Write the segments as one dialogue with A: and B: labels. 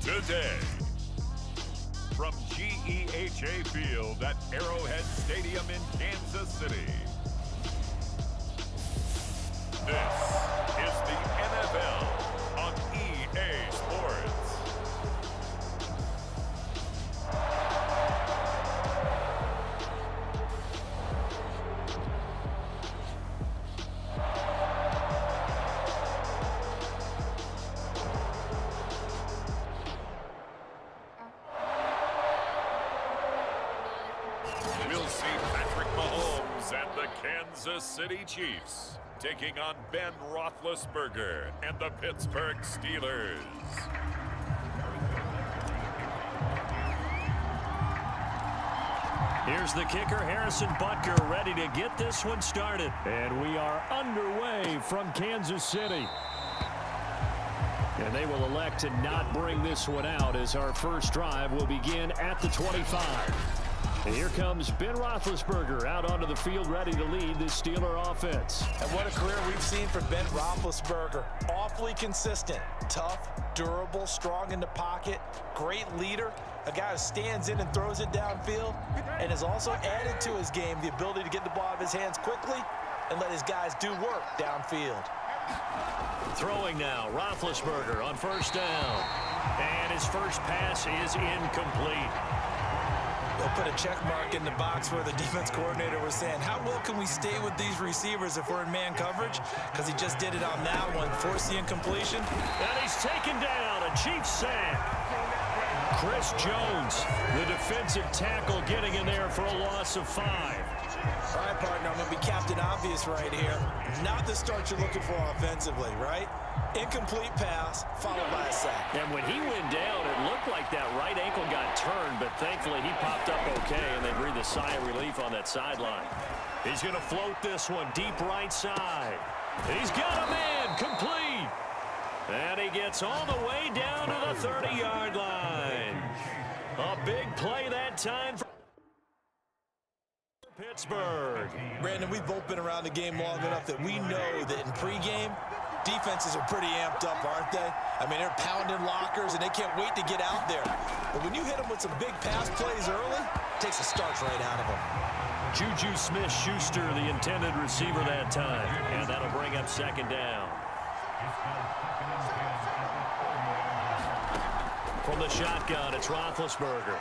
A: today. From GEHA Field at Arrowhead Stadium in Kansas City. This is the NFL on EA Sports. We'll see Patrick Mahomes and the Kansas City Chiefs taking on Ben Roethlisberger and the Pittsburgh Steelers.
B: Here's the kicker, Harrison Butker, ready to get this one started. And we are underway from Kansas City. And they will elect to not bring this one out as our first drive will begin at the 25. And here comes Ben Roethlisberger out onto the field ready to lead this Steeler offense.
C: And what a career we've seen from Ben Roethlisberger. Awfully consistent, tough, durable, strong in the pocket, great leader, a guy who stands in and throws it downfield, and has also added to his game the ability to get the ball out of his hands quickly and let his guys do work downfield.
B: Throwing now, Roethlisberger on first down. And his first pass is incomplete.
C: They'll put a check mark in the box where the defense coordinator was saying, how well can we stay with these receivers if we're in man coverage? Because he just did it on that one, forced the incompletion.
B: And he's taken down, a Chiefs sack. Chris Jones, the defensive tackle, getting in there for a loss of 5.
C: All right, partner, I'm going to be Captain Obvious right here. Not the start you're looking for offensively, right? Incomplete pass, followed by a sack.
B: And when he went down, it looked like that right ankle got turned, but thankfully he popped up okay, and they breathed a sigh of relief on that sideline. He's going to float this one deep right side. He's got a man, complete. And he gets all the way down to the 30-yard line. A big play that time for Pittsburgh.
C: Brandon, we've both been around the game long enough that we know that in pregame, defenses are pretty amped up, aren't they? I mean, they're pounding lockers, and they can't wait to get out there. But when you hit them with some big pass plays early, it takes the starch right out of them.
B: Juju Smith-Schuster, the intended receiver that time. And that'll bring up second down. From the shotgun, it's Roethlisberger.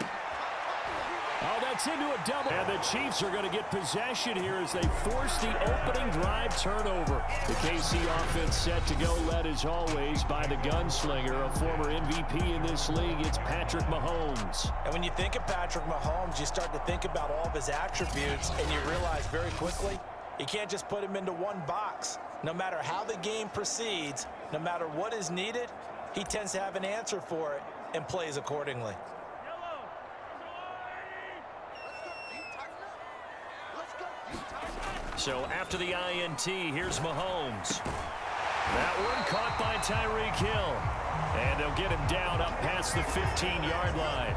B: Oh, that's into a double. And the Chiefs are going to get possession here as they force the opening drive turnover. The KC offense set to go, led as always by the gunslinger, a former MVP in this league. It's Patrick Mahomes.
C: And when you think of Patrick Mahomes, you start to think about all of his attributes, and you realize very quickly, you can't just put him into one box. No matter how the game proceeds, no matter what is needed, he tends to have an answer for it and plays accordingly.
B: So after the INT, here's Mahomes. That one caught by Tyreek Hill. And they'll get him down up past the 15-yard line.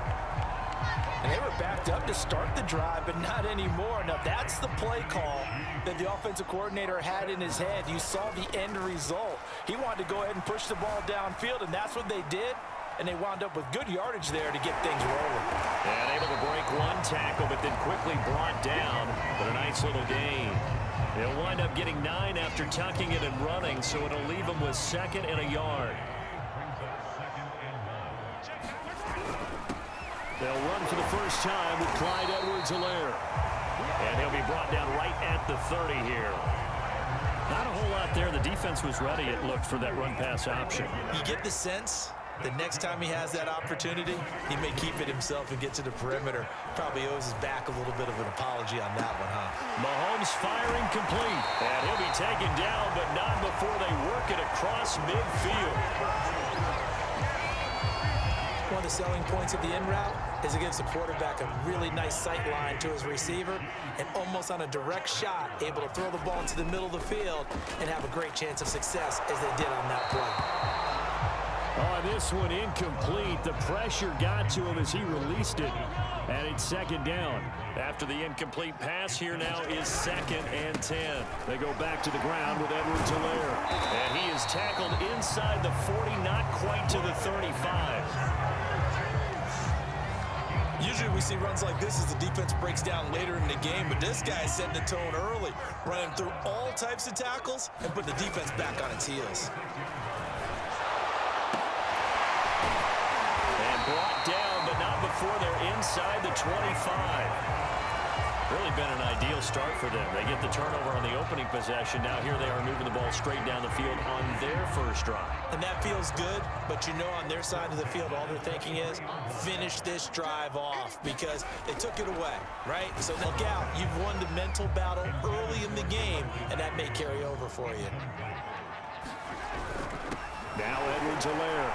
C: And they were backed up to start the drive, but not anymore. Now, that's the play call that the offensive coordinator had in his head. You saw the end result. He wanted to go ahead and push the ball downfield, and that's what they did. And they wound up with good yardage there to get things rolling.
B: And able to break one tackle, but then quickly brought down. But a nice little gain. They'll wind up getting 9 after tucking it and running, so it'll leave them with 2nd and a yard. They'll run for the first time with Clyde Edwards-Helaire. And he'll be brought down right at the 30 here. Not a whole lot there. The defense was ready, it looked, for that run-pass option.
C: You get the sense the next time he has that opportunity, he may keep it himself and get to the perimeter. Probably owes his back a little bit of an apology on that one, huh?
B: Mahomes firing complete. And he'll be taken down, but not before they work it across midfield.
C: One of the selling points of the in route is it gives the quarterback a really nice sight line to his receiver and almost on a direct shot, able to throw the ball into the middle of the field and have a great chance of success as they did on that play.
B: Oh, this one incomplete. The pressure got to him as he released it. And it's 2nd down. After the incomplete pass, here now is 2nd and 10. They go back to the ground with Edwards-Helaire. And he is tackled inside the 40, not quite to the 35.
C: Usually we see runs like this as the defense breaks down later in the game, but this guy is setting the tone early, running through all types of tackles and putting the defense back on its heels.
B: And brought down, but not before they're inside the 25. Really been an ideal start for them. They get the turnover on the opening possession. Now here they are moving the ball straight down the field on their first drive.
C: And that feels good, but you know on their side of the field, all they're thinking is finish this drive off because they took it away, right? So look out. You've won the mental battle early in the game, and that may carry over for you.
B: Now Edwards-Helaire.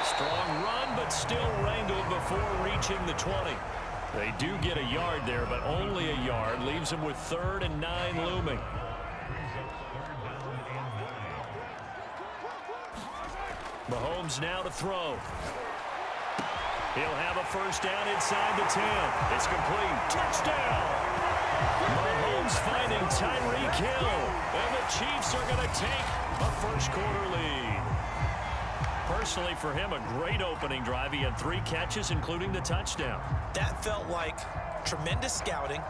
B: Strong run, but still wrangled before reaching the 20. They do get a yard there, but only a yard. Leaves them with 3rd and 9 looming. Mahomes now to throw. He'll have a first down inside the 10. It's complete. Touchdown! Mahomes finding Tyreek Hill. And the Chiefs are going to take a first-quarter lead. Personally, for him, a great opening drive. He had 3 catches, including the touchdown.
C: That felt like tremendous scouting,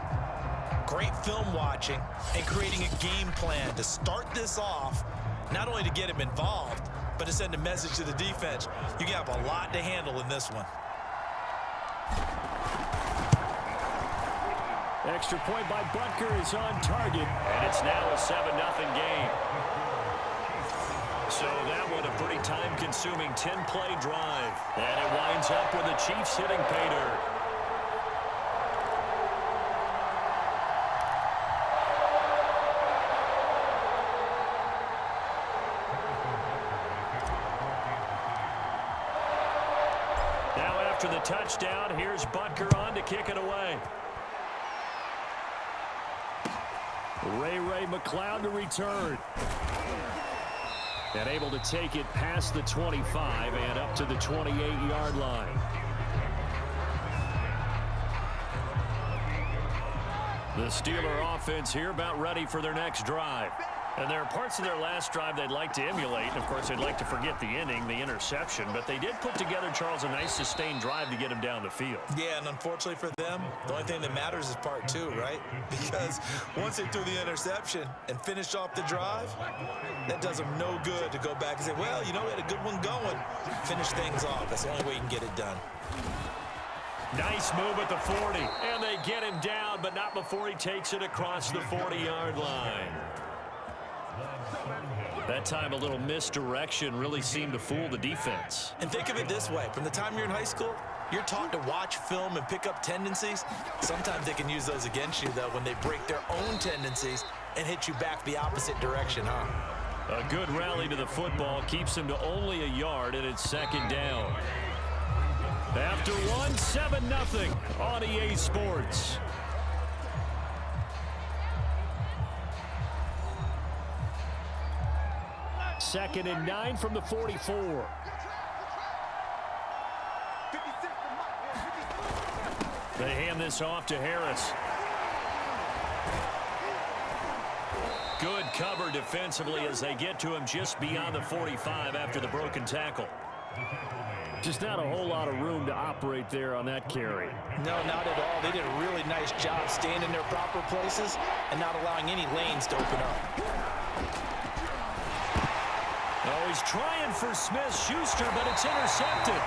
C: great film watching, and creating a game plan to start this off, not only to get him involved, but to send a message to the defense. You have a lot to handle in this one.
B: Extra point by Butker is on target, and it's now a 7-0 game. So that one a pretty time-consuming 10-play drive. And it winds up with the Chiefs hitting pay dirt. Now after the touchdown, here's Butker on to kick it away. Ray McLeod to return. And able to take it past the 25 and up to the 28-yard line. The Steeler offense here about ready for their next drive. And there are parts of their last drive they'd like to emulate. And, of course, they'd like to forget the inning, the interception. But they did put together, Charles, a nice sustained drive to get him down the field.
C: Yeah, and unfortunately for them, the only thing that matters is part 2, right? Because once they threw the interception and finished off the drive, that does them no good to go back and say, well, you know, we had a good one going. Finish things off. That's the only way you can get it done.
B: Nice move at the 40. And they get him down, but not before he takes it across the 40-yard line. That time, a little misdirection really seemed to fool the defense.
C: And think of it this way. From the time you're in high school, you're taught to watch film and pick up tendencies. Sometimes they can use those against you, though, when they break their own tendencies and hit you back the opposite direction, huh?
B: A good rally to the football keeps him to only a yard, and it's 2nd down. After 7-0 on EA Sports. Second and 9 from the 44. They hand this off to Harris. Good cover defensively as they get to him just beyond the 45 after the broken tackle. Just not a whole lot of room to operate there on that carry.
C: No, not at all. They did a really nice job staying in their proper places and not allowing any lanes to open up.
B: Oh, he's trying for Smith-Schuster, but it's intercepted.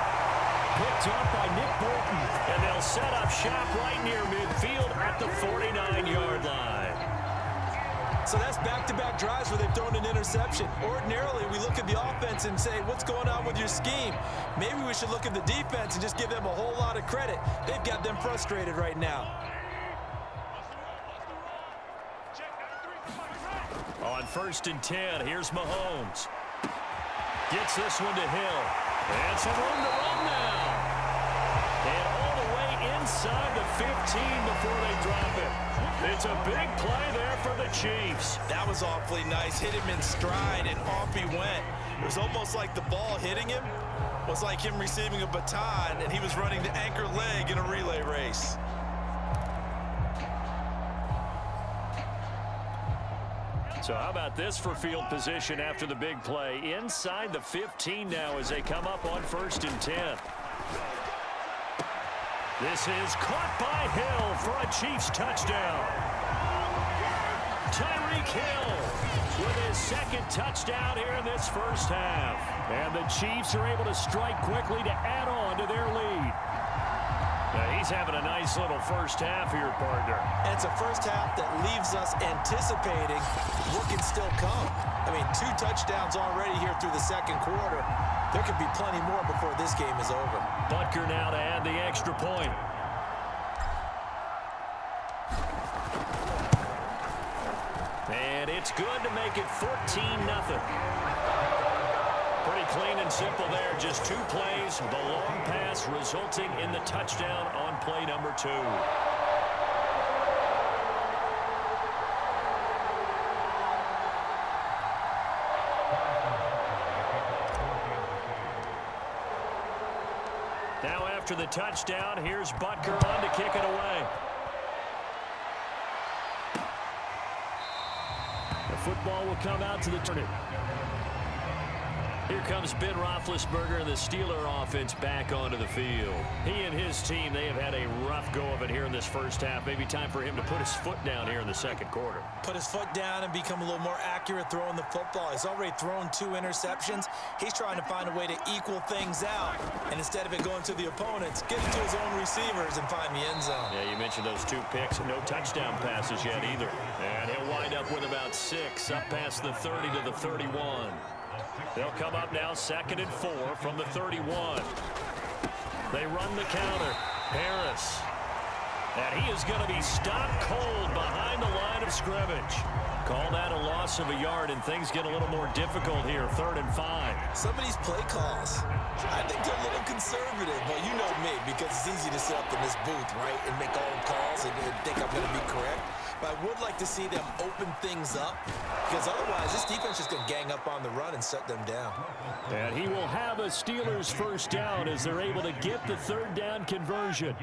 B: Picked up by Nick Bolton, and they'll set up shop right near midfield at the 49-yard line.
C: So that's back-to-back drives where they've thrown an interception. Ordinarily, we look at the offense and say, what's going on with your scheme? Maybe we should look at the defense and just give them a whole lot of credit. They've got them frustrated right now.
B: On 1st and 10, here's Mahomes. Gets this one to Hill. And some room to run now. And all the way inside the 15 before they drop it. It's a big play there for the Chiefs.
C: That was awfully nice. Hit him in stride, and off he went. It was almost like the ball hitting him was like him receiving a baton, and he was running the anchor leg in a relay race.
B: So how about this for field position after the big play? Inside the 15 now as they come up on 1st and 10. This is caught by Hill for a Chiefs touchdown. Tyreek Hill with his second touchdown here in this first half. And the Chiefs are able to strike quickly to add on to their lead. Now he's having a nice little first half here, partner.
C: And it's a first half that leaves us anticipating what can still come. I mean, 2 touchdowns already here through the second quarter. There could be plenty more before this game is over.
B: Butker now to add the extra point. And it's good to make it 14-0. Pretty clean and simple there. Just 2 plays. The long pass resulting in the touchdown on play number 2. Now after the touchdown, here's Butker on to kick it away. The football will come out to the turn. Here comes Ben Roethlisberger and the Steeler offense back onto the field. He and his team, they have had a rough go of it here in this first half. Maybe time for him to put his foot down here in the second quarter.
C: Put his foot down and become a little more accurate throwing the football. He's already thrown 2 interceptions. He's trying to find a way to equal things out. And instead of it going to the opponents, get it to his own receivers and find the end zone.
B: Yeah, you mentioned those 2 picks. No touchdown passes yet either. And he'll wind up with about 6 up past the 30 to the 31. They'll come up now 2nd and 4 from the 31. They run the counter. Harris. And he is going to be stopped cold behind the line of scrimmage. Call that a loss of a yard, and things get a little more difficult here. 3rd and 5.
C: Some of these play calls, I think they're a little conservative, but you know me, because it's easy to sit up in this booth, right, and make all the calls and think I'm going to be correct. But I would like to see them open things up, because otherwise this defense is going to gang up on the run and shut them down.
B: And he will have a Steelers first down as they're able to get the 3rd down conversion.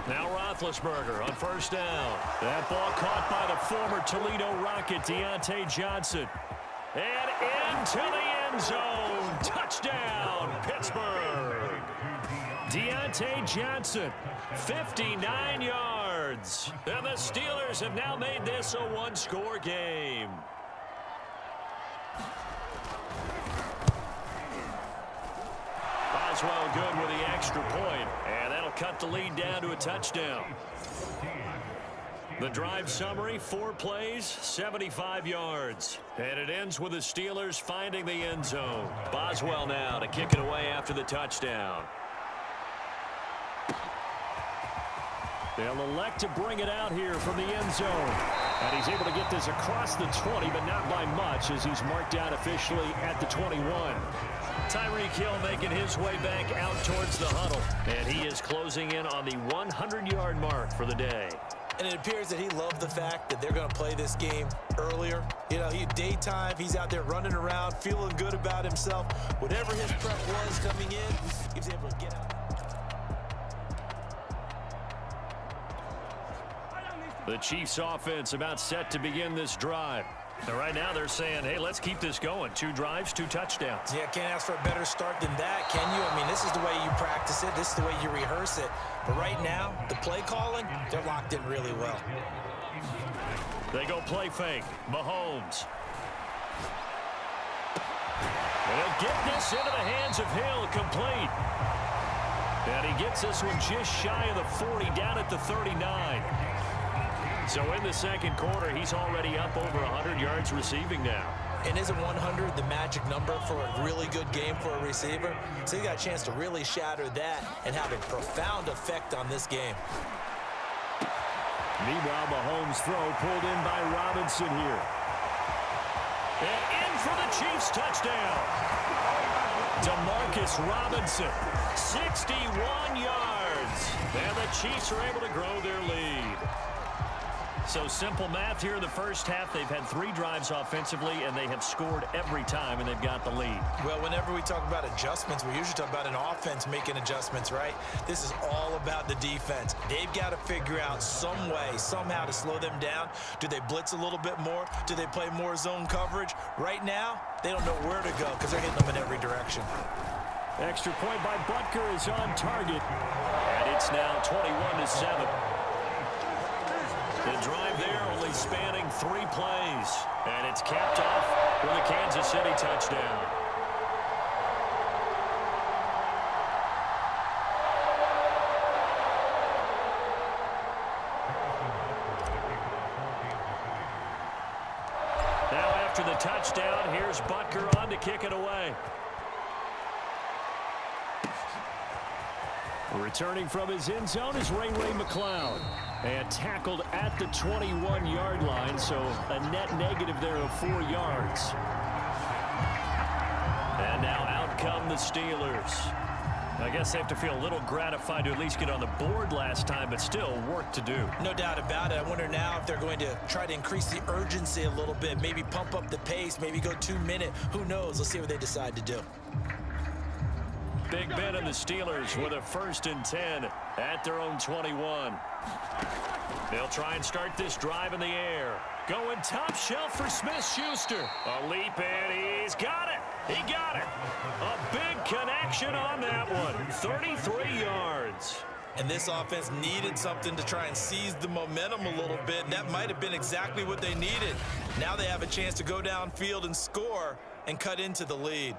B: Now Roethlisberger on first down. That ball caught by the former Toledo Rocket, Deontay Johnson. And into the end zone. Touchdown, Pittsburgh. Deontay Johnson, 59 yards. And the Steelers have now made this a 1-score game. Boswell good with the extra point, and that'll cut the lead down to a touchdown. The drive summary, 4 plays, 75 yards. And it ends with the Steelers finding the end zone. Boswell now to kick it away after the touchdown. They'll elect to bring it out here from the end zone. And he's able to get this across the 20, but not by much, as he's marked down officially at the 21. Tyreek Hill making his way back out towards the huddle. And he is closing in on the 100-yard mark for the day.
C: And it appears that he loved the fact that they're going to play this game earlier. You know, daytime, he's out there running around, feeling good about himself. Whatever his prep was coming in, he was able to get out.
B: The Chiefs offense about set to begin this drive. And right now they're saying, hey, let's keep this going. 2 drives, 2 touchdowns.
C: Yeah, can't ask for a better start than that, can you? I mean, this is the way you practice it. This is the way you rehearse it. But right now, the play calling, they're locked in really well.
B: They go play fake. Mahomes. And he'll get this into the hands of Hill, complete. And he gets this one just shy of the 40, down at the 39. So in the second quarter, he's already up over 100 yards receiving now.
C: And isn't 100 the magic number for a really good game for a receiver? So he got a chance to really shatter that and have a profound effect on this game.
B: Meanwhile, Mahomes' throw pulled in by Robinson here. And in for the Chiefs touchdown. Demarcus Robinson, 61 yards. And the Chiefs are able to grow their lead. So simple math here in the first half. They've had 3 drives offensively, and they have scored every time, and they've got the lead.
C: Well, whenever we talk about adjustments, we usually talk about an offense making adjustments, right? This is all about the defense. They've got to figure out some way, somehow to slow them down. Do they blitz a little bit more? Do they play more zone coverage? Right now, they don't know where to go because they're hitting them in every direction.
B: Extra point by Butker is on target, and it's now 21-7. The drive there only spanning 3 plays, and it's capped off with a Kansas City touchdown. Now after the touchdown, here's Butker on to kick it away. Returning from his end zone is Ray McCloud. And tackled at the 21-yard line, so a net negative there of 4 yards. And now out come the Steelers. I guess they have to feel a little gratified to at least get on the board last time, but still work to do.
C: No doubt about it. I wonder now if they're going to try to increase the urgency a little bit, maybe pump up the pace, maybe go 2-minute. Who knows? Let's see what they decide to do.
B: Big Ben and the Steelers with a 1st and 10 at their own 21. They'll try and start this drive in the air. Going top shelf for Smith-Schuster. A leap in. He's got it. He got it. A big connection on that one. 33 yards.
C: And this offense needed something to try and seize the momentum a little bit, and that might have been exactly what they needed. Now they have a chance to go downfield and score and cut into the lead.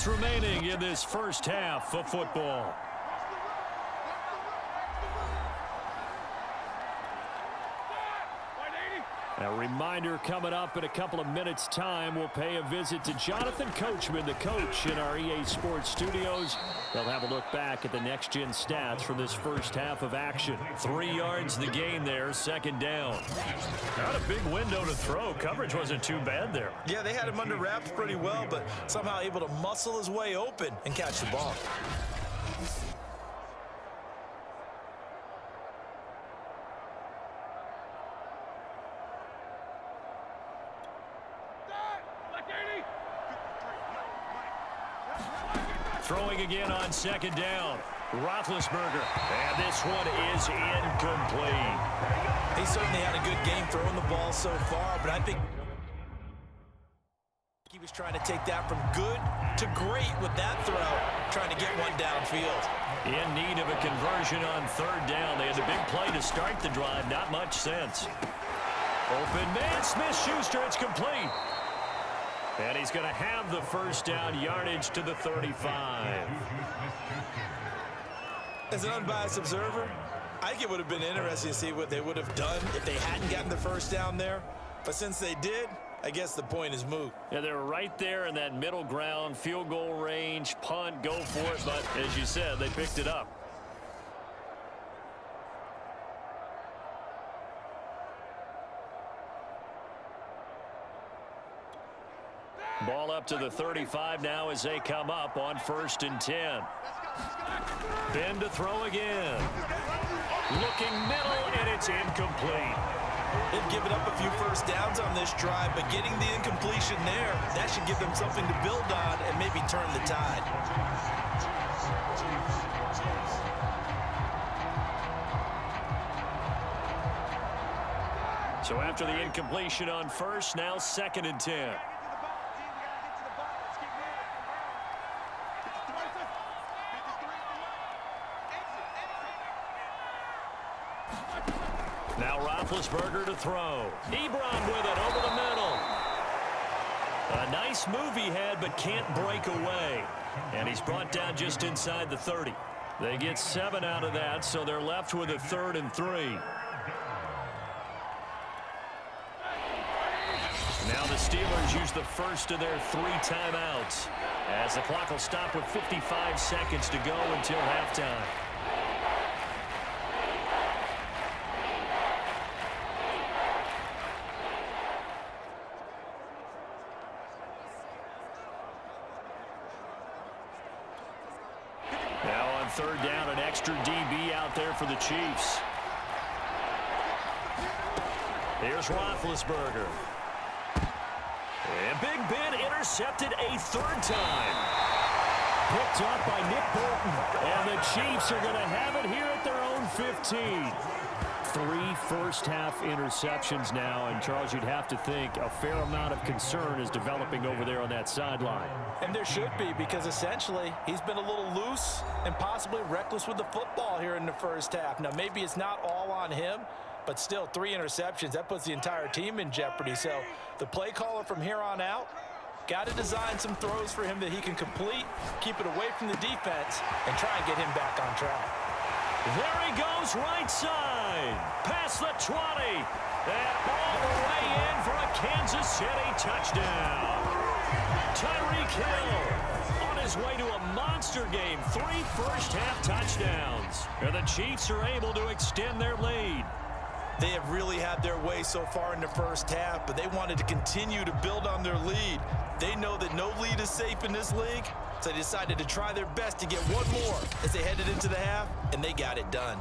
B: Remaining in this first half of football. A reminder coming up in a couple of minutes' time. We'll pay a visit to Jonathan Coachman, the coach in our EA Sports studios. They'll have a look back at the next-gen stats from this first half of action. 3 yards the gain there, 2nd down. Not a big window to throw. Coverage wasn't too bad there.
C: Yeah, they had him under wraps pretty well, but somehow able to muscle his way open and catch the ball.
B: Throwing again on 2nd down. Roethlisberger. And this one is incomplete.
C: He certainly had a good game throwing the ball so far, but I think he was trying to take that from good to great with that throw, trying to get one downfield.
B: In need of a conversion on 3rd down. They had a big play to start the drive. Not much sense. Open man, Smith-Schuster. It's complete. And he's going to have the 1st down, yardage to the 35.
C: As an unbiased observer, I think it would have been interesting to see what they would have done if they hadn't gotten the 1st down there. But since they did, I guess the point is moot.
B: Yeah, they're right there in that middle ground, field goal range, punt, go for it. But as you said, they picked it up. Ball up to the 35 now as they come up on 1st and 10. Ben to throw again. Looking middle, and it's incomplete.
C: They've given up a few 1st downs on this drive, but getting the incompletion there, that should give them something to build on and maybe turn the tide.
B: So after the incompletion on 1st, now 2nd and 10. Now Roethlisberger to throw. Ebron with it over the middle. A nice move he had, but can't break away. And he's brought down just inside the 30. They get 7 out of that, so they're left with a 3rd and 3. Now the Steelers use the first of their 3 timeouts, as the clock will stop with 55 seconds to go until halftime. third down, an extra DB out there for the Chiefs. Here's Roethlisberger. And Big Ben intercepted a third time. Picked up by Nick Bolton. And the Chiefs are going to have it here at their own 15. 3 first-half interceptions now. And, Charles, you'd have to think a fair amount of concern is developing over there on that sideline.
C: And there should be, because essentially he's been a little loose and possibly reckless with the football here in the first half. Now, maybe it's not all on him, but still 3 interceptions. That puts the entire team in jeopardy. So the play caller from here on out got to design some throws for him that he can complete, keep it away from the defense, and try and get him back on track.
B: There he goes, right side. Past the 20. And all the way in for a Kansas City touchdown. Tyreek Hill on his way to a monster game. 3 first-half touchdowns. And the Chiefs are able to extend their lead.
C: They have really had their way so far in the first half, but they wanted to continue to build on their lead. They know that no lead is safe in this league, so they decided to try their best to get one more as they headed into the half, and they got it done.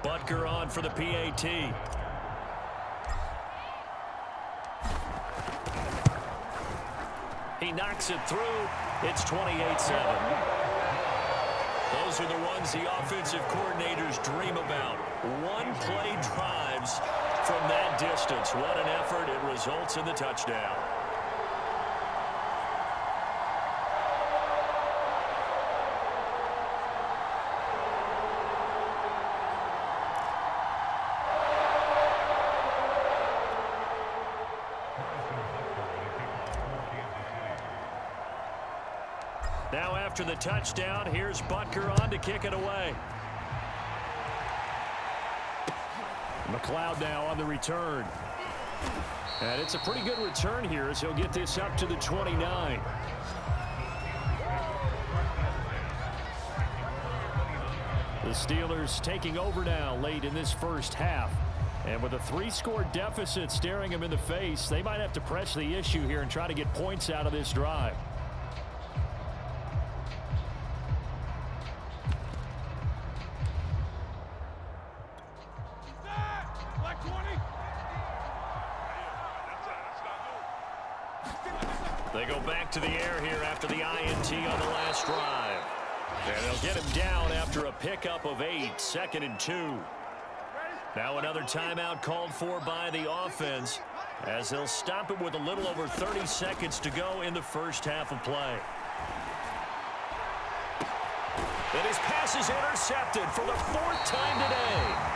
B: Butker on for the PAT. He knocks it through. It's 28-7. Those are the ones the offensive coordinators dream about. One-play drives from that distance. What an effort. It results in the touchdown. Now after the touchdown, here's Butker on to kick it away. McLeod now on the return. And it's a pretty good return here as he'll get this up to the 29. The Steelers taking over now late in this first half. And with a 3-score deficit staring them in the face, they might have to press the issue here and try to get points out of this drive. They go back to the air here after the INT on the last drive. And they'll get him down after a pickup of 8, 2nd and 2. Now another timeout called for by the offense as they'll stop it with a little over 30 seconds to go in the first half of play. And his pass is intercepted for the 4th time today.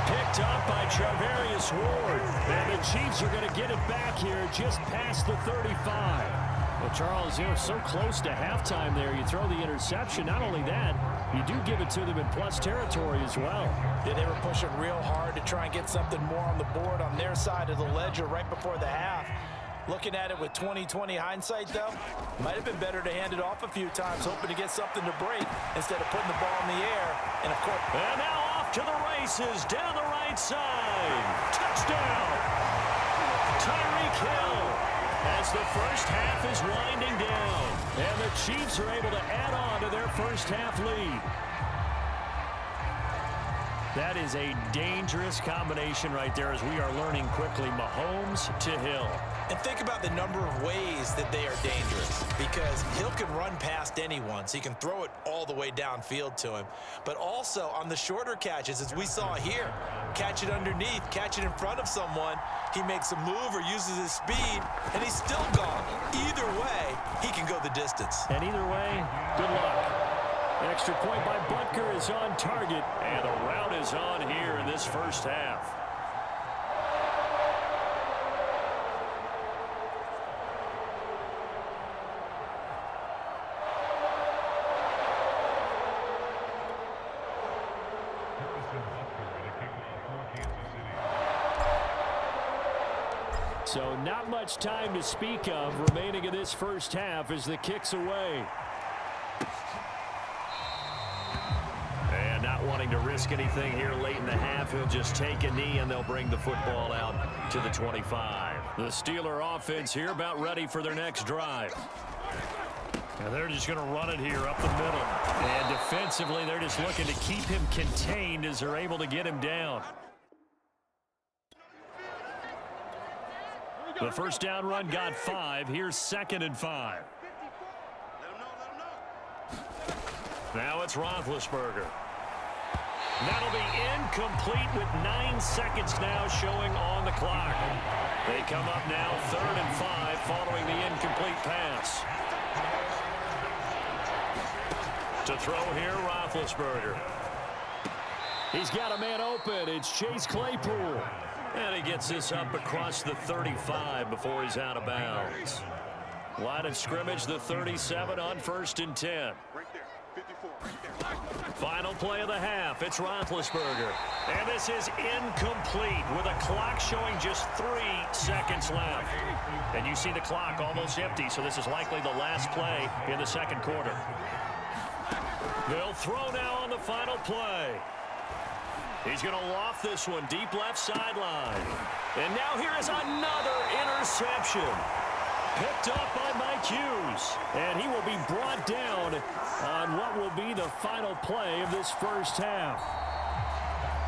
B: Picked up by Charvarius Ward. And the Chiefs are going to get it back here just past the 35. Well, Charles, so close to halftime there. You throw the interception. Not only that, you do give it to them in plus territory as well.
C: Yeah, they were pushing real hard to try and get something more on the board on their side of the ledger right before the half. Looking at it with 20/20 hindsight, though, might have been better to hand it off a few times, hoping to get something to break instead of putting the ball in the air. And, of course,
B: and now off to the races down the right side. Touchdown! Tyreek Hill as the first half is winding down. And the Chiefs are able to add on to their first half lead. That is a dangerous combination right there as we are learning quickly. Mahomes to Hill.
C: And think about the number of ways that they are dangerous, because Hill can run past anyone, so you can throw it all the way downfield to him. But also on the shorter catches, as we saw here, catch it underneath, catch it in front of someone, he makes a move or uses his speed, and he's still gone. Either way, he can go the distance.
B: And either way, good luck. Extra point by Butker is on target, and the route is on here in this first half. So not much time to speak of remaining in this first half as the kick's away. And not wanting going to risk anything here late in the half. He'll just take a knee, and they'll bring the football out to the 25. The Steeler offense here about ready for their next drive. And they're just going to run it here up the middle. And defensively, they're just looking to keep him contained as they're able to get him down. The first down run got 5. Here's 2nd and 5. Now it's Roethlisberger. That'll be incomplete with 9 seconds now showing on the clock. They come up now 3rd and 5 following the incomplete pass. To throw here, Roethlisberger. He's got a man open. It's Chase Claypool. And he gets this up across the 35 before he's out of bounds. Line of scrimmage, the 37 on 1st and 10. Final play of the half. It's Roethlisberger. And this is incomplete with a clock showing just 3 seconds left. And you see the clock almost empty, so this is likely the last play in the 2nd quarter. They'll throw now on the final play. He's going to loft this one deep left sideline. And now here is another interception. Picked up by Mike Hughes. And he will be brought down on what will be the final play of this first half.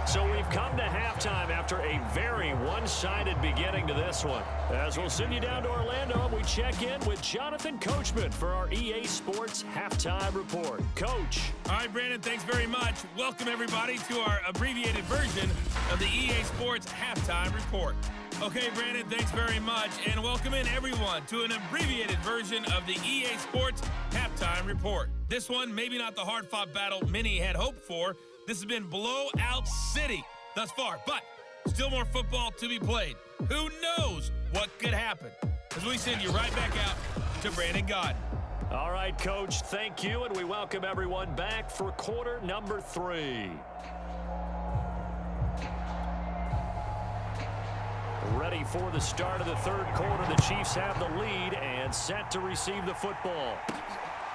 B: So we've come to halftime after a very one-sided beginning to this one. As we'll send you down to Orlando, and we check in with Jonathan Coachman for our EA Sports Halftime Report. Coach.
D: All right, Brandon, thanks very much. Welcome, everybody, to our abbreviated version of the EA Sports Halftime Report. Okay, Brandon, thanks very much, and welcome in, everyone, to an abbreviated version of the EA Sports Halftime Report. This one, maybe not the hard-fought battle many had hoped for. This has been blowout city thus far, but still more football to be played. Who knows what could happen? As we send you right back out to Brandon Gaudin.
B: All right, Coach, thank you, and we welcome everyone back for quarter number 3. Ready for the start of the 3rd quarter. The Chiefs have the lead and set to receive the football.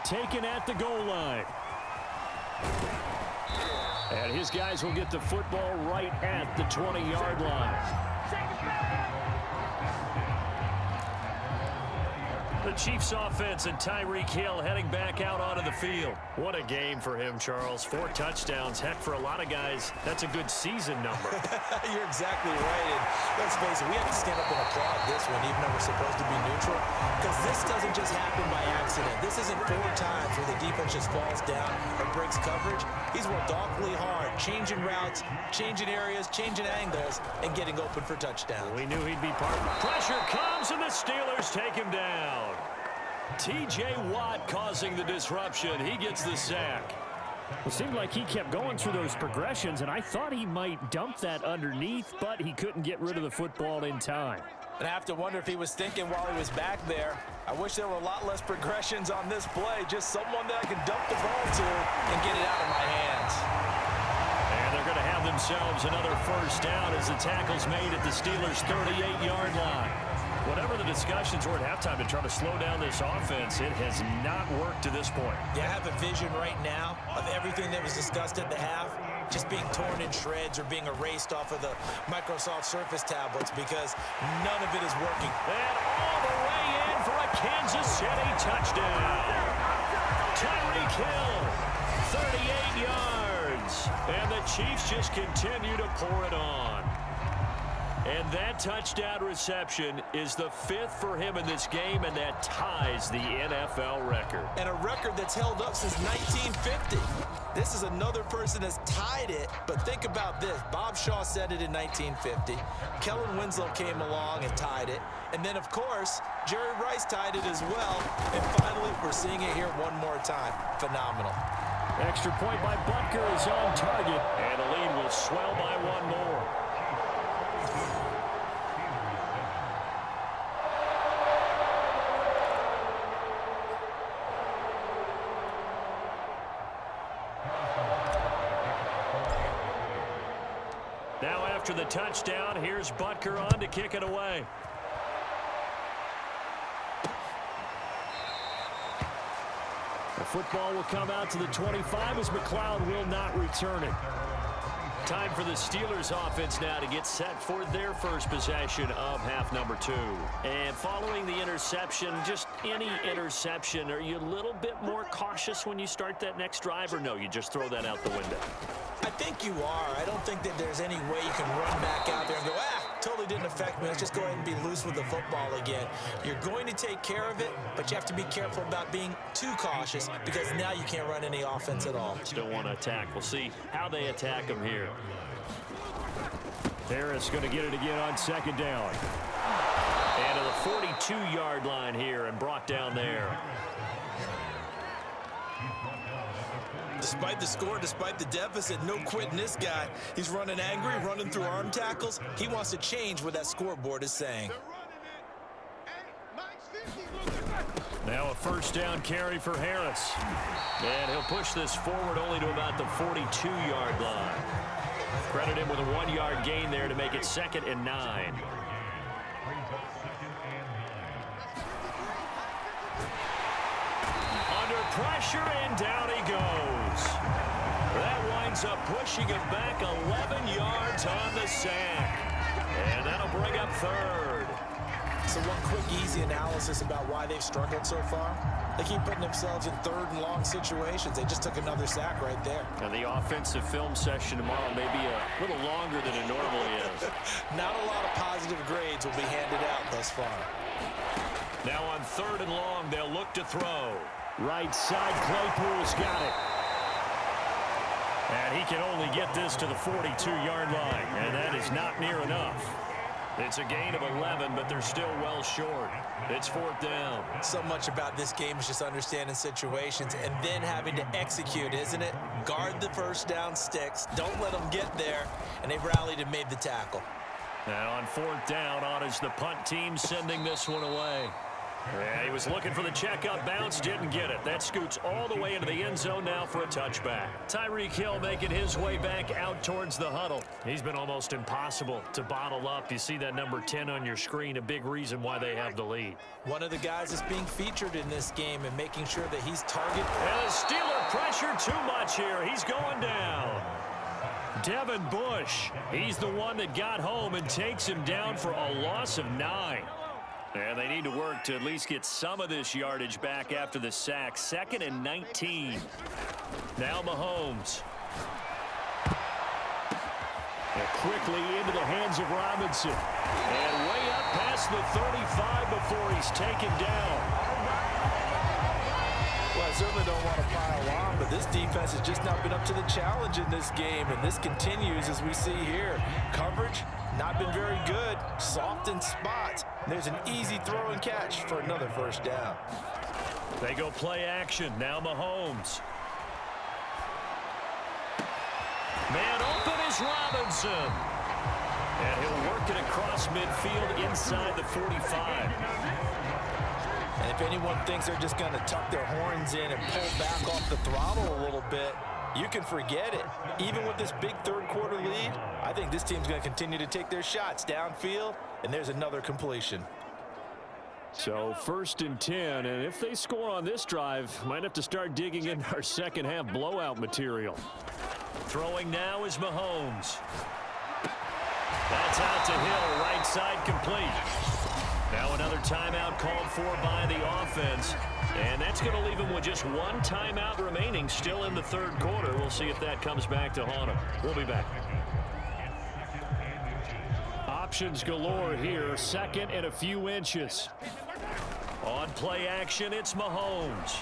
B: Taken at the goal line. And his guys will get the football right at the 20-yard line. The Chiefs offense and Tyreek Hill heading back out onto the field. What a game for him, Charles. 4 touchdowns. Heck, for a lot of guys, that's a good season number.
C: You're exactly right. And let's face it, we have to stand up and applaud this one, even though we're supposed to be neutral. Because this doesn't just happen by accident. This isn't 4 times where the defense just falls down or breaks coverage. He's worked awfully hard, changing routes, changing areas, changing angles, and getting open for touchdowns.
B: We knew he'd be part of it. Pressure comes, and the Steelers take him down. T.J. Watt causing the disruption. He gets the sack.
E: It seemed like he kept going through those progressions, and I thought he might dump that underneath, but he couldn't get rid of the football in time.
C: And I have to wonder if he was thinking while he was back there, I wish there were a lot less progressions on this play, just someone that I can dump the ball to and get it out of my hands.
B: And they're going to have themselves another first down as the tackle's made at the Steelers' 38-yard line. Whatever the discussions were at halftime to try to slow down this offense, it has not worked to this point.
C: Yeah, I have a vision right now of everything that was discussed at the half just being torn in shreds or being erased off of the Microsoft Surface tablets because none of it is working.
B: And all the way in for a Kansas City touchdown. Tyreek Hill, 38 yards. And the Chiefs just continue to pour it on. And that touchdown reception is the 5th for him in this game, and that ties the NFL record.
C: And a record that's held up since 1950. This is another person that's tied it, but think about this. Bob Shaw said it in 1950. Kellen Winslow came along and tied it. And then, of course, Jerry Rice tied it as well. And finally, we're seeing it here one more time. Phenomenal.
E: Extra point by Butker is on target.
B: And the lead will swell by 1 more. Now after the touchdown, here's Butker on to kick it away.
E: The football will come out to the 25 as McLeod will not return it.
B: Time for the Steelers offense now to get set for their first possession of half number 2. And following the interception, just any interception, are you a little bit more cautious when you start that next drive, or no, you just throw that out the window?
C: I think you are. I don't think that there's any way you can run back out there and go, totally didn't affect me. Let's just go ahead and be loose with the football again. You're going to take care of it, but you have to be careful about being too cautious because now you can't run any offense at all.
B: Still want to attack. We'll see how they attack them here.
E: Harris going to get it again on second down.
B: And to the 42-yard line here and brought down there.
C: Despite the score, despite the deficit, no quitting this guy. He's running angry, running through arm tackles. He wants to change what that scoreboard is saying.
E: Now a first down carry for Harris.
B: And he'll push this forward only to about the 42-yard line. Credit him with a 1-yard gain there to make it 2nd and 9. Under pressure, and down he goes. That winds up pushing him back 11 yards on the sack. And that'll bring up 3rd.
C: So one quick, easy analysis about why they've struggled so far. They keep putting themselves in 3rd and long situations. They just took another sack right there.
B: And the offensive film session tomorrow may be a little longer than it normally is.
C: Not a lot of positive grades will be handed out thus far.
B: Now on 3rd and long, they'll look to throw.
E: Right side, Claypool's got it. And he can only get this to the 42-yard line, and that is not near enough.
B: It's a gain of 11, but they're still well short. It's 4th down.
C: So much about this game is just understanding situations and then having to execute, isn't it? Guard the first down sticks. Don't let them get there. And they rallied and made the tackle.
B: Now on 4th down, on is the punt team sending this one away. Yeah, he was looking for the checkup bounce, didn't get it. That scoots all the way into the end zone now for a touchback. Tyreek Hill making his way back out towards the huddle. He's been almost impossible to bottle up. You see that number 10 on your screen, a big reason why they have the lead.
C: One of the guys that's being featured in this game and making sure that he's targeted.
B: And the Steeler pressure too much here. He's going down.
E: Devin Bush, he's the one that got home and takes him down for a loss of 9.
B: And they need to work to at least get some of this yardage back after the sack. 2nd and 19. Now Mahomes.
E: And quickly into the hands of Robinson.
B: And way up past the 35 before he's taken down.
C: Well, I certainly don't want to pile on, but this defense has just not been up to the challenge in this game, and this continues as we see here. Coverage, not been very good. Soft in spots. There's an easy throw and catch for another first down.
B: They go play action. Now Mahomes. Man open is Robinson. And he'll work it across midfield inside the 45.
C: And if anyone thinks they're just going to tuck their horns in and pull back off the throttle a little bit, you can forget it. Even with this big third-quarter lead, I think this team's going to continue to take their shots downfield, and there's another completion.
E: So 1st and 10, and if they score on this drive, might have to start digging in our second-half blowout material.
B: Throwing now is Mahomes. That's out to Hill, right side complete. Now another timeout called for by the offense. And that's going to leave him with just one timeout remaining still in the 3rd quarter. We'll see if that comes back to haunt him. We'll be back.
E: Options galore here. 2nd and a few inches.
B: On play action, it's Mahomes.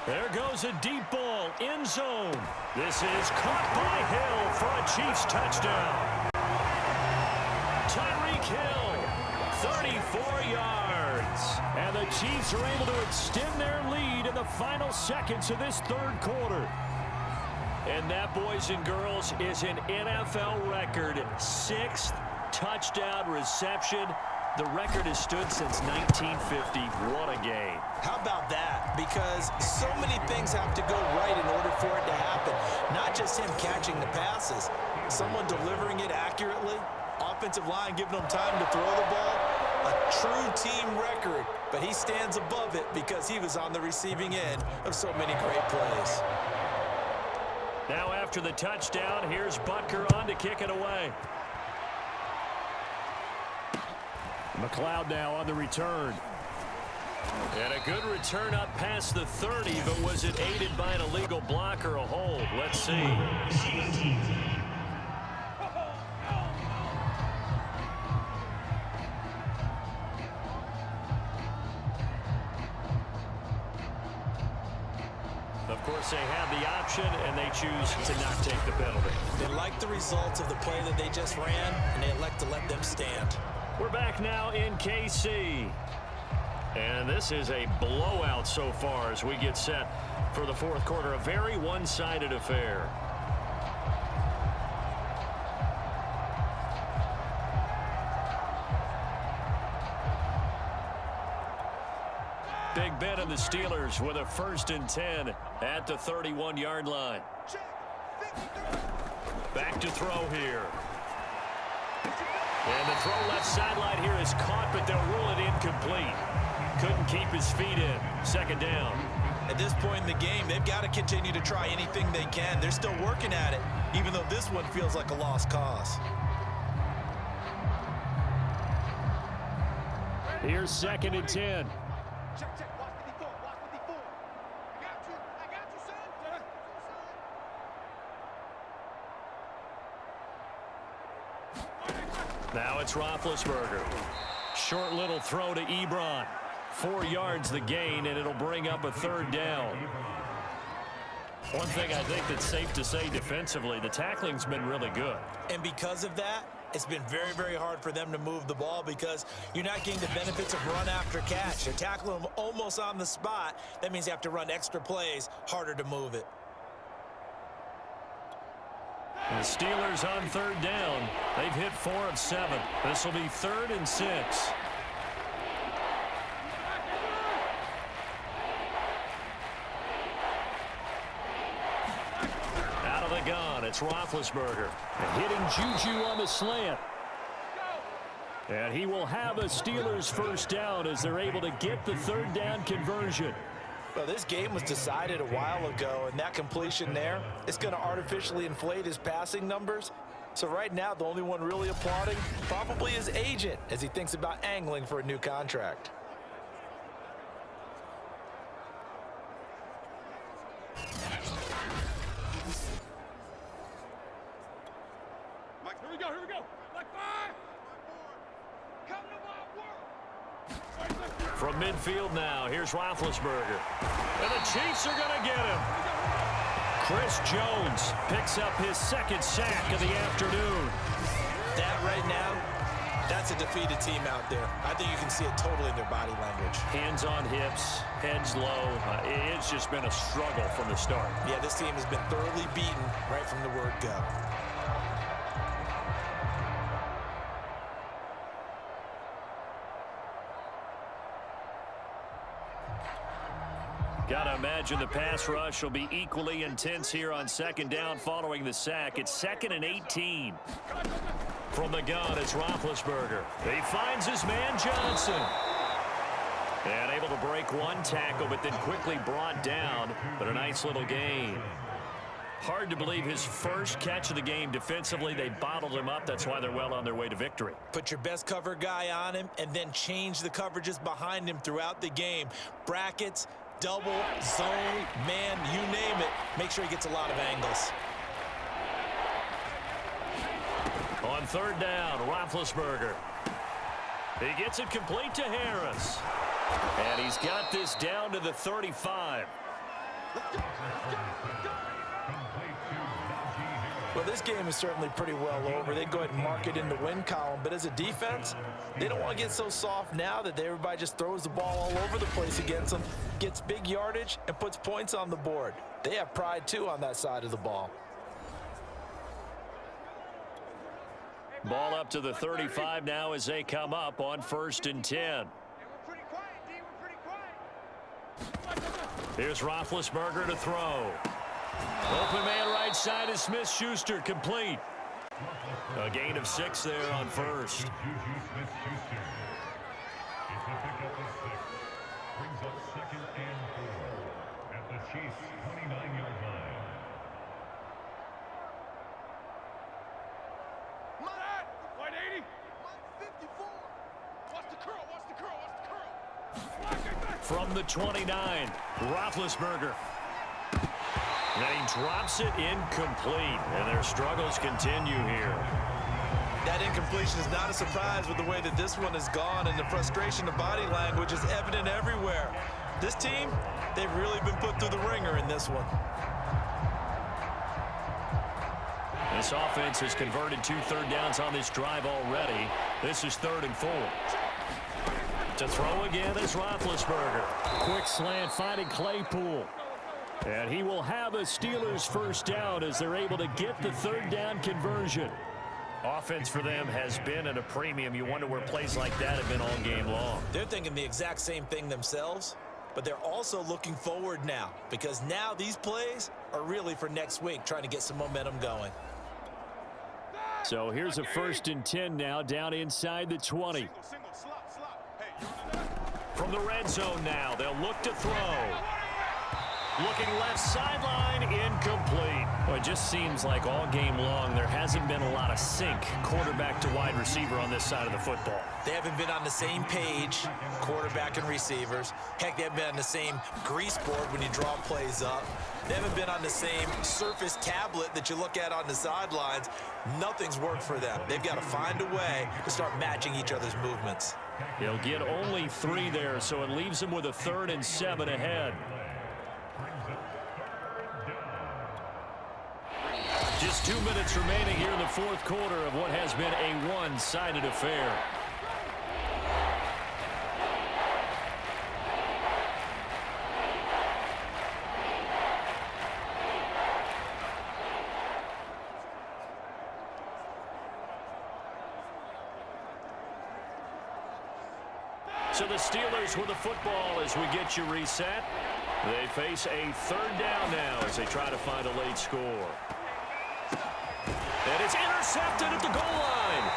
B: There goes a deep ball, end zone. This is caught by Hill for a Chiefs touchdown. Tyreek Hill, 34 yards.
E: And the Chiefs are able to extend their lead in the final seconds of this 3rd quarter.
B: And that, boys and girls, is an NFL record 6th touchdown reception. The record has stood since 1950. What a game.
C: How about that? Because so many things have to go right in order for it to happen. Not just him catching the passes. Someone delivering it accurately. Offensive line giving them time to throw the ball. A true team record. But he stands above it because he was on the receiving end of so many great plays.
B: Now after the touchdown, here's Butker on to kick it away.
E: McLeod now on the return.
B: And a good return up past the 30, but was it aided by an illegal block or a hold? Let's see. Of course, they have the option, and they choose to not take the penalty.
C: They like the results of the play that they just ran, and they elect to let them stand.
B: We're back now in KC. And this is a blowout so far as we get set for the fourth quarter. A very one-sided affair. Big Ben and the Steelers with a 1st and 10 at the 31-yard line. Back to throw here. And the throw left sideline here is caught, but they'll rule it incomplete. Couldn't keep his feet in. 2nd down.
C: At this point in the game, they've got to continue to try anything they can. They're still working at it, even though this one feels like a lost cause.
E: Here's 2nd and 10.
B: Now it's Roethlisberger. Short little throw to Ebron. 4 yards the gain, and it'll bring up a 3rd down. One thing I think that's safe to say defensively, the tackling's been really good.
C: And because of that, it's been very, very hard for them to move the ball because you're not getting the benefits of run after catch. They're tackling them almost on the spot. That means you have to run extra plays, harder to move it.
B: The Steelers on 3rd down. They've hit 4 of 7. This will be 3rd and 6. Out of the gun, it's Roethlisberger.
E: Hitting Juju on the slant. And he will have a Steelers 1st down as they're able to get the 3rd down conversion.
C: Well, this game was decided a while ago, and that completion there is going to artificially inflate his passing numbers. So right now, the only one really applauding probably his agent as he thinks about angling for a new contract.
F: Mike, here we go, here we go. Like 5. Come to my world.
B: From midfield now, here's Roethlisberger. And the Chiefs are going to get him. Chris Jones picks up his 2nd sack of the afternoon.
C: That right now, that's a defeated team out there. I think you can see it totally in their body language.
B: Hands on hips, heads low. It's just been a struggle from the start.
C: Yeah, this team has been thoroughly beaten right from the word go.
B: Gotta imagine the pass rush will be equally intense here on 2nd down following the sack. It's 2nd and 18. From the gun, it's Roethlisberger. He finds his man Johnson. And able to break 1 tackle, but then quickly brought down. But a nice little gain. Hard to believe his first catch of the game defensively. They bottled him up. That's why they're well on their way to victory.
C: Put your best cover guy on him and then change the coverages behind him throughout the game. Brackets, double, zone, man, you name it. Make sure he gets a lot of angles.
B: On 3rd down, Roethlisberger. He gets it complete to Harris. And he's got this down to the 35.
C: Well, this game is certainly pretty well over. They go ahead and mark it in the win column. But as a defense, they don't want to get so soft now that everybody just throws the ball all over the place against them, gets big yardage, and puts points on the board. They have pride, too, on that side of the ball.
B: Ball up to the 35 now as they come up on 1st and 10. Here's Roethlisberger to throw. Open man right side is Smith-Schuster, complete. A gain of 6 there on 1st.
G: Brings up 2nd and 4 at the Chiefs' 29-yard line.
F: Watch the curl, watch the curl, watch the curl.
B: From the 29, Roethlisberger. And he drops it incomplete, and their struggles continue here.
C: That incompletion is not a surprise with the way that this one has gone, and the frustration of body language is evident everywhere. This team, they've really been put through the ringer in this one.
B: This offense has converted 2 third downs on this drive already. This is 3rd and 4. To throw again is Roethlisberger.
E: Quick slant finding Claypool. And he will have a Steelers first down as they're able to get the 3rd down conversion.
B: Offense for them has been at a premium. You wonder where plays like that have been all game long.
C: They're thinking the exact same thing themselves, but they're also looking forward now, because now these plays are really for next week, trying to get some momentum going.
E: So here's a 1st and 10 now, down inside the 20.
F: Single, slot. Hey,
B: From the red zone now, they'll look to throw. Looking left sideline, incomplete. Well, it just seems like all game long there hasn't been a lot of sync quarterback to wide receiver on this side of the football.
C: They haven't been on the same page, quarterback and receivers. Heck, they haven't been on the same grease board when you draw plays up. They haven't been on the same surface tablet that you look at on the sidelines. Nothing's worked for them. They've got to find a way to start matching each other's movements.
B: He'll get only 3 there, so it leaves him with a 3rd and 7 ahead. Just 2 minutes remaining here in the 4th quarter of what has been a one-sided affair. So the Steelers with the football as we get you reset. They face a 3rd down now as they try to find a late score. And it's intercepted at the goal line.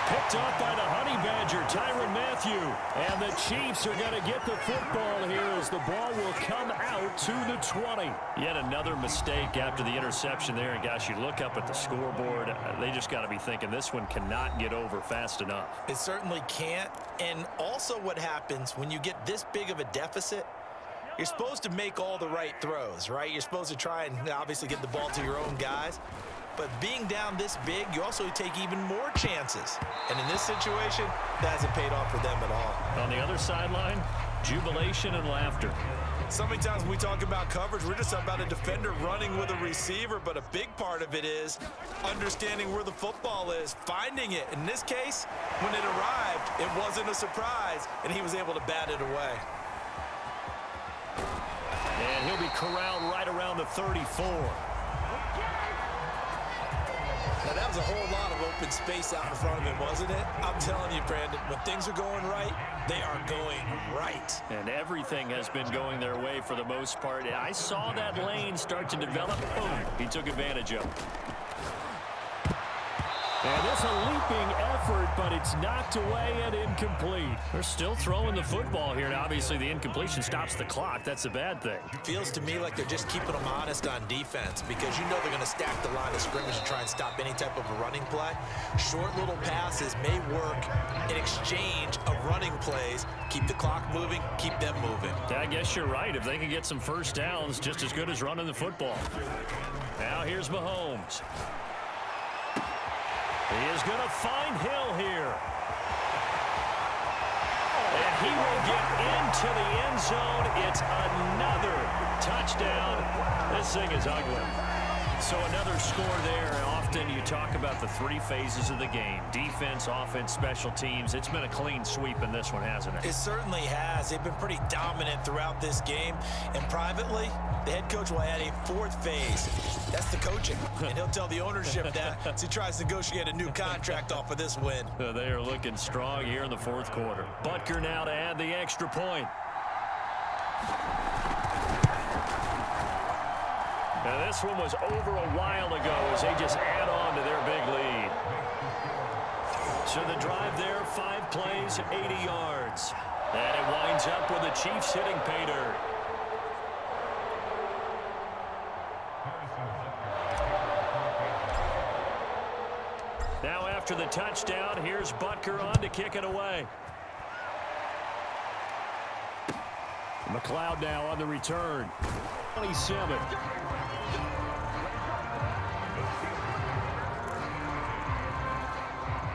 B: Picked up by the Honey Badger, Tyrann Mathieu. And the Chiefs are going to get the football here as the ball will come out to the 20. Yet another mistake after the interception there. And, gosh, you look up at the scoreboard. They just got to be thinking this one cannot get over fast enough.
C: It certainly can't. And also what happens when you get this big of a deficit, you're supposed to make all the right throws, right? You're supposed to try and obviously get the ball to your own guys. But being down this big, you also take even more chances. And in this situation, that hasn't paid off for them at all.
B: On the other sideline, jubilation and laughter.
C: So many times when we talk about coverage, we're just about a defender running with a receiver, but a big part of it is understanding where the football is, finding it. In this case, when it arrived, it wasn't a surprise, and he was able to bat it away.
B: And he'll be corralled right around the 34.
C: Now, that was a whole lot of open space out in front of him, wasn't it? I'm telling you, Brandon, when things are going right, they are going right.
B: And everything has been going their way for the most part. I saw that lane start to develop. Boom. He took advantage of it.
E: And there's a leaping effort, but it's knocked away and incomplete.
B: They're still throwing the football here. And obviously, the incompletion stops the clock. That's a bad thing.
C: Feels to me like they're just keeping them honest on defense, because you know they're going to stack the line of scrimmage and try and stop any type of a running play. Short little passes may work in exchange of running plays. Keep the clock moving, keep them moving.
B: I guess you're right. If they can get some first downs, just as good as running the football. Now here's Mahomes. He is going to find Hill here. And he will get into the end zone. It's another touchdown. This thing is ugly. So another score there. Often you talk about the 3 phases of the game. Defense, offense, special teams. It's been a clean sweep in this one, hasn't it?
C: It certainly has. They've been pretty dominant throughout this game. And privately, the head coach will add a 4th phase. That's the coaching. And he'll tell the ownership that as he tries to negotiate a new contract off of this win.
B: They are looking strong here in the 4th quarter. Butker now to add the extra point. Now this one was over a while ago as they just add on to their big lead. So the drive there, 5 plays, 80 yards. And it winds up with the Chiefs hitting pay dirt. Now after the touchdown. Here's Butker on to kick it away.
E: McLeod now on the return. 27.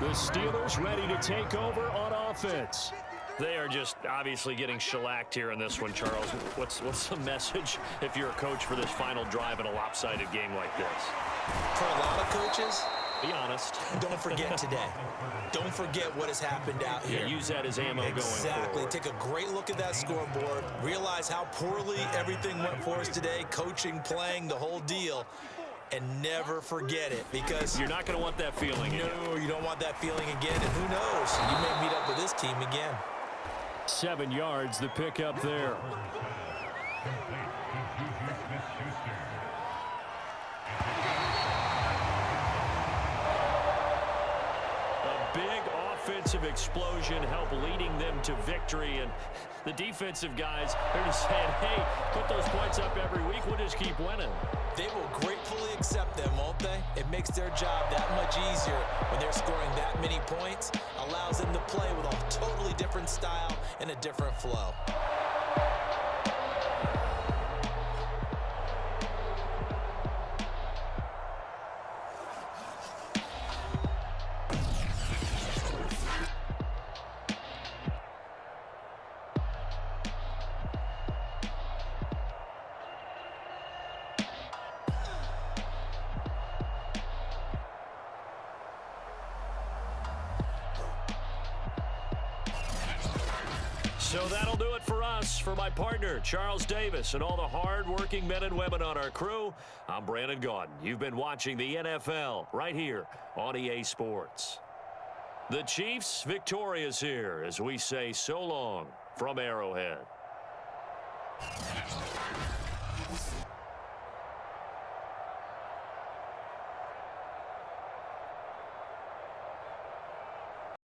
E: The Steelers ready to take over on offense.
B: They are just obviously getting shellacked here in this one, Charles. What's the message if you're a coach for this final drive in a lopsided game like this?
C: For a lot of coaches,
B: be honest.
C: don't forget today. Don't forget what has happened out here.
B: Yeah, use that as ammo going forward.
C: Exactly. Take a great look at that scoreboard. Realize how poorly everything went for us today. Coaching, playing, the whole deal. And never forget it, because
B: you're not going to want that feeling again.
C: No, you don't want that feeling again. And who knows? You may meet up with this team again.
E: 7 yards, the pickup there.
B: A big offensive explosion helped leading them to victory, and the defensive guys, they're just saying, hey, put those points up every week, we'll just keep winning.
C: They will gratefully accept them, won't they? It makes their job that much easier when they're scoring that many points. Allows them to play with a totally different style and a different flow.
B: So that'll do it for us. For my partner, Charles Davis, and all the hard-working men and women on our crew, I'm Brandon Gaudin. You've been watching the NFL right here on EA Sports. The Chiefs victorious here as we say so long from Arrowhead.